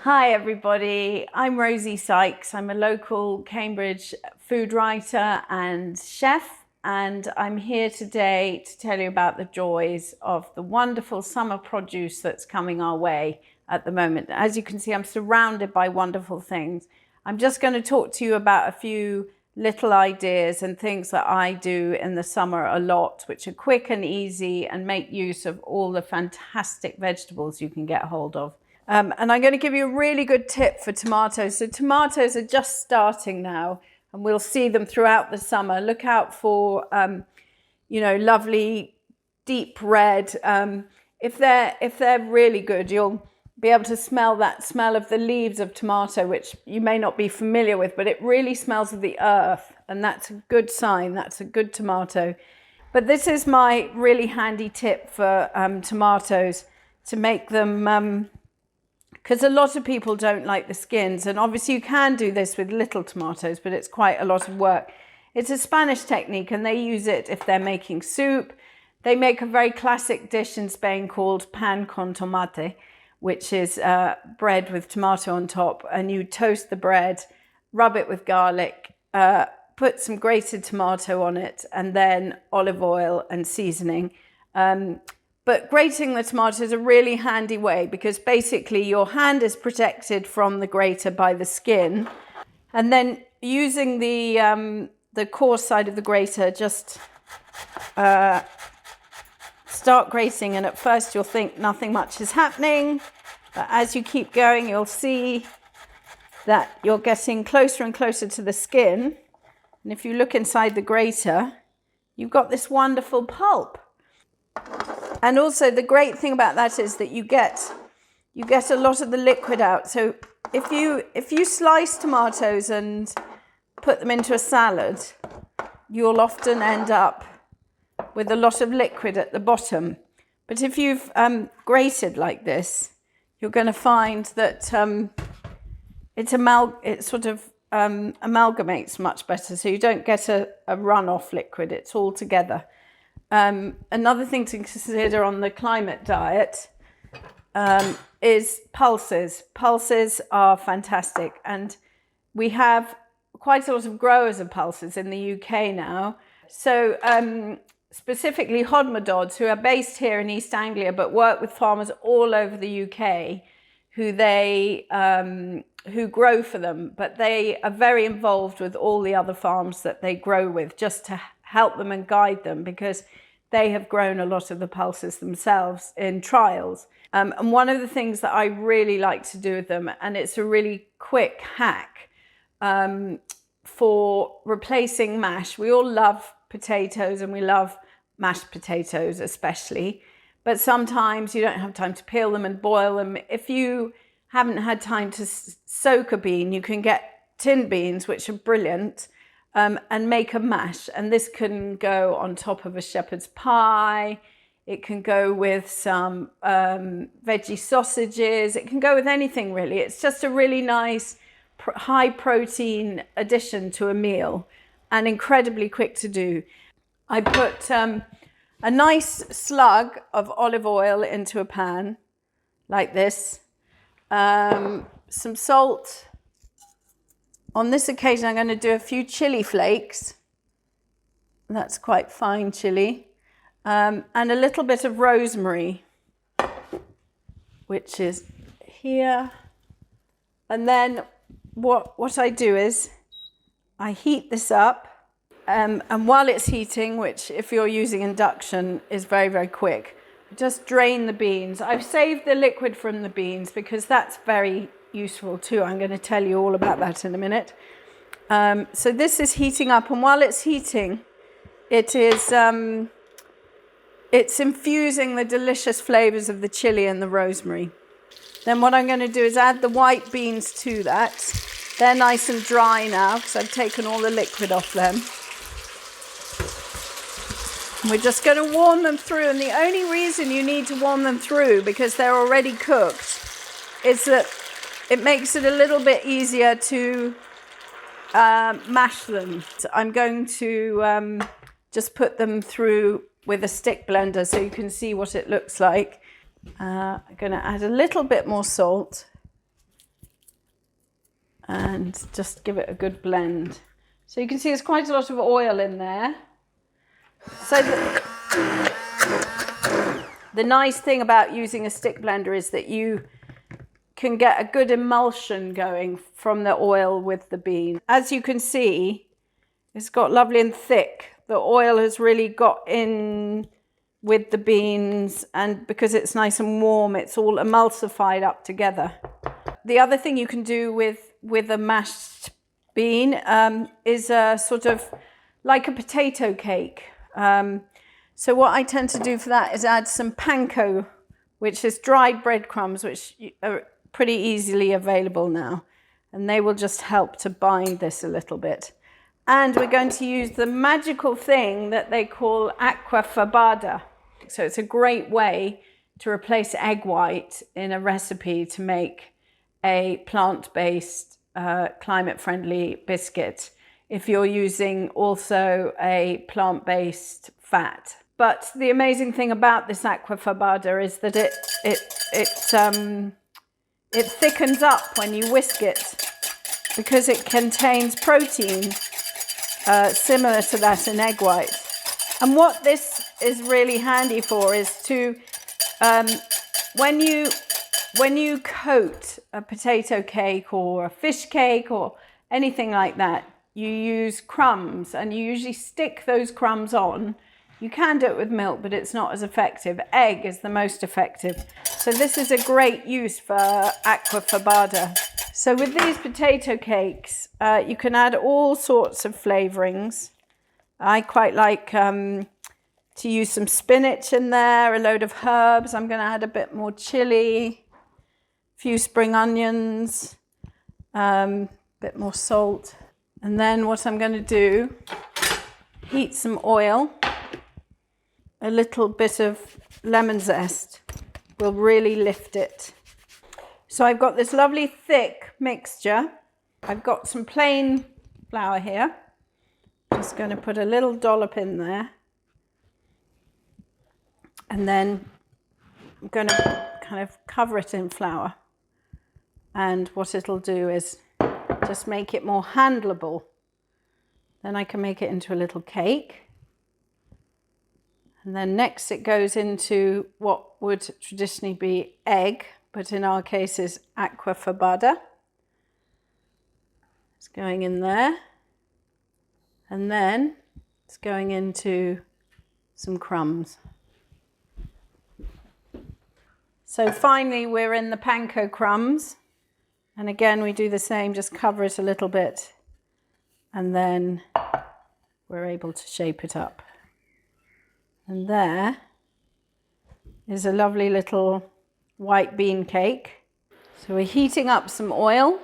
Hi everybody, I'm Rosie Sykes. I'm a local Cambridge food writer and chef, and I'm here today to tell you about the joys of the wonderful summer produce that's coming our way at the moment. As you can see, I'm surrounded by wonderful things. I'm just going to talk to you about a few little ideas and things that I do in the summer a lot, which are quick and easy and make use of all the fantastic vegetables you can get hold of. And I'm going to give you a really good tip for tomatoes. So tomatoes are just starting now, and we'll see them throughout the summer. Look out for, lovely deep red. If they're really good, you'll be able to smell that smell of the leaves of tomato, which you may not be familiar with, but it really smells of the earth, and that's a good sign. That's a good tomato. But this is my really handy tip for tomatoes to make them. Because a lot of people don't like the skins, and obviously you can do this with little tomatoes, but it's quite a lot of work. It's a Spanish technique, and they use it if they're making soup. They make a very classic dish in Spain called pan con tomate, which is bread with tomato on top, and you toast the bread, rub it with garlic, put some grated tomato on it, and then olive oil and seasoning. But grating the tomato is a really handy way, because basically your hand is protected from the grater by the skin, and then using the coarse side of the grater, just start grating, and at first you'll think nothing much is happening, but as you keep going you'll see that you're getting closer and closer to the skin, and if you look inside the grater you've got this wonderful pulp. And also the great thing about that is that you get a lot of the liquid out. So if you slice tomatoes and put them into a salad, you'll often end up with a lot of liquid at the bottom. But if you've grated like this, you're going to find that it sort of amalgamates much better. So you don't get a runoff liquid. It's all together. Another thing to consider on the climate diet is pulses. Pulses are fantastic, and we have quite a lot of growers of pulses in the UK now. So specifically Hodmedod's, who are based here in East Anglia but work with farmers all over the UK who grow for them, but they are very involved with all the other farms that they grow with, just to help them and guide them, because they have grown a lot of the pulses themselves in trials. And one of the things that I really like to do with them, and it's a really quick hack for replacing mash. We all love potatoes, and we love mashed potatoes especially, but sometimes you don't have time to peel them and boil them. If you haven't had time to soak a bean, you can get tinned beans, which are brilliant, and make a mash. And this can go on top of a shepherd's pie. It can go with some veggie sausages. It can go with anything, really. It's just a really nice high protein addition to a meal, and incredibly quick to do. I put a nice slug of olive oil into a pan like this, some salt. On this occasion, I'm going to do a few chili flakes. That's quite fine chili. And a little bit of rosemary, which is here. And then what I do is I heat this up. And while it's heating, which if you're using induction is very, very quick, just drain the beans. I've saved the liquid from the beans because that's very useful too. I'm going to tell you all about that in a minute. So this is heating up, and while it's heating, it's infusing the delicious flavors of the chili and the rosemary. Then what I'm going to do is add the white beans to that. They're nice and dry now because I've taken all the liquid off them. And we're just going to warm them through, and the only reason you need to warm them through, because they're already cooked, is that it makes it a little bit easier to mash them. So I'm going to just put them through with a stick blender so you can see what it looks like. I'm going to add a little bit more salt. and just give it a good blend. So you can see there's quite a lot of oil in there. So the nice thing about using a stick blender is that you can get a good emulsion going from the oil with the bean. As you can see, it's got lovely and thick. The oil has really got in with the beans, and because it's nice and warm, it's all emulsified up together. The other thing you can do with a mashed bean is a sort of like a potato cake. So what I tend to do for that is add some panko, which is dried breadcrumbs, which are pretty easily available now. And they will just help to bind this a little bit. And we're going to use the magical thing that they call aquafabada. So it's a great way to replace egg white in a recipe to make a plant-based, climate-friendly biscuit if you're using also a plant-based fat. But the amazing thing about this aquafabada is that it thickens up when you whisk it, because it contains protein similar to that in egg white. And what this is really handy for is to, when you coat a potato cake or a fish cake or anything like that, you use crumbs, and you usually stick those crumbs on. You can do it with milk, but it's not as effective. Egg is the most effective. So this is a great use for aquafabada. So with these potato cakes, you can add all sorts of flavorings. I quite like to use some spinach in there, a load of herbs. I'm going to add a bit more chili, a few spring onions, a bit more salt. And then what I'm going to do, heat some oil. A little bit of lemon zest will really lift it. So I've got this lovely thick mixture. I've got some plain flour here. Just going to put a little dollop in there. And then I'm going to kind of cover it in flour. And what it'll do is just make it more handleable. Then I can make it into a little cake. And then next it goes into what would traditionally be egg, but in our case is aquafabada. It's going in there. And then it's going into some crumbs. So finally we're in the panko crumbs. And again we do the same, just cover it a little bit. And then we're able to shape it up. And there is a lovely little white bean cake. So we're heating up some oil.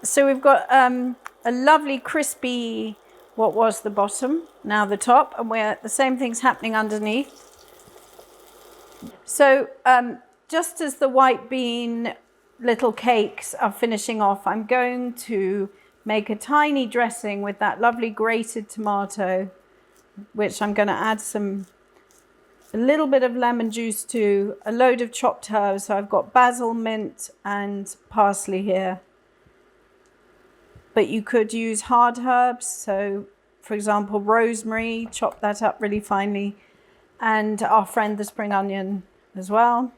So we've got a lovely crispy, what was the bottom, now the top, and the same thing's happening underneath. So just as the white bean little cakes are finishing off, I'm going to make a tiny dressing with that lovely grated tomato, which I'm going to add a little bit of lemon juice to, a load of chopped herbs. So I've got basil, mint and parsley here. But you could use hard herbs, so for example rosemary, chop that up really finely, and our friend the spring onion as well.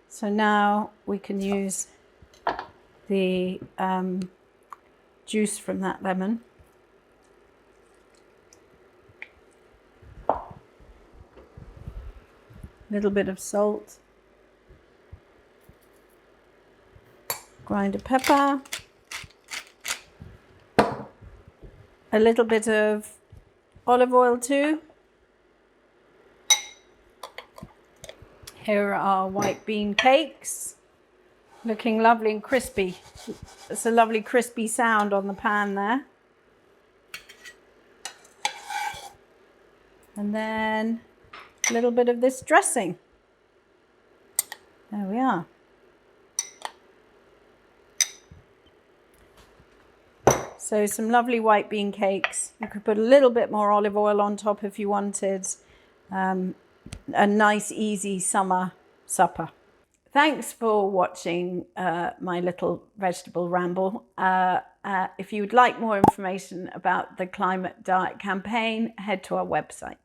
So now we can use the juice from that lemon. A little bit of salt, grind of pepper, a little bit of olive oil too. Here are our white bean cakes, looking lovely and crispy. It's a lovely crispy sound on the pan there. And then a little bit of this dressing. There we are. So some lovely white bean cakes. You could put a little bit more olive oil on top if you wanted. A nice, easy summer supper. Thanks for watching my little vegetable ramble. If you would like more information about the Climate Diet campaign, head to our website.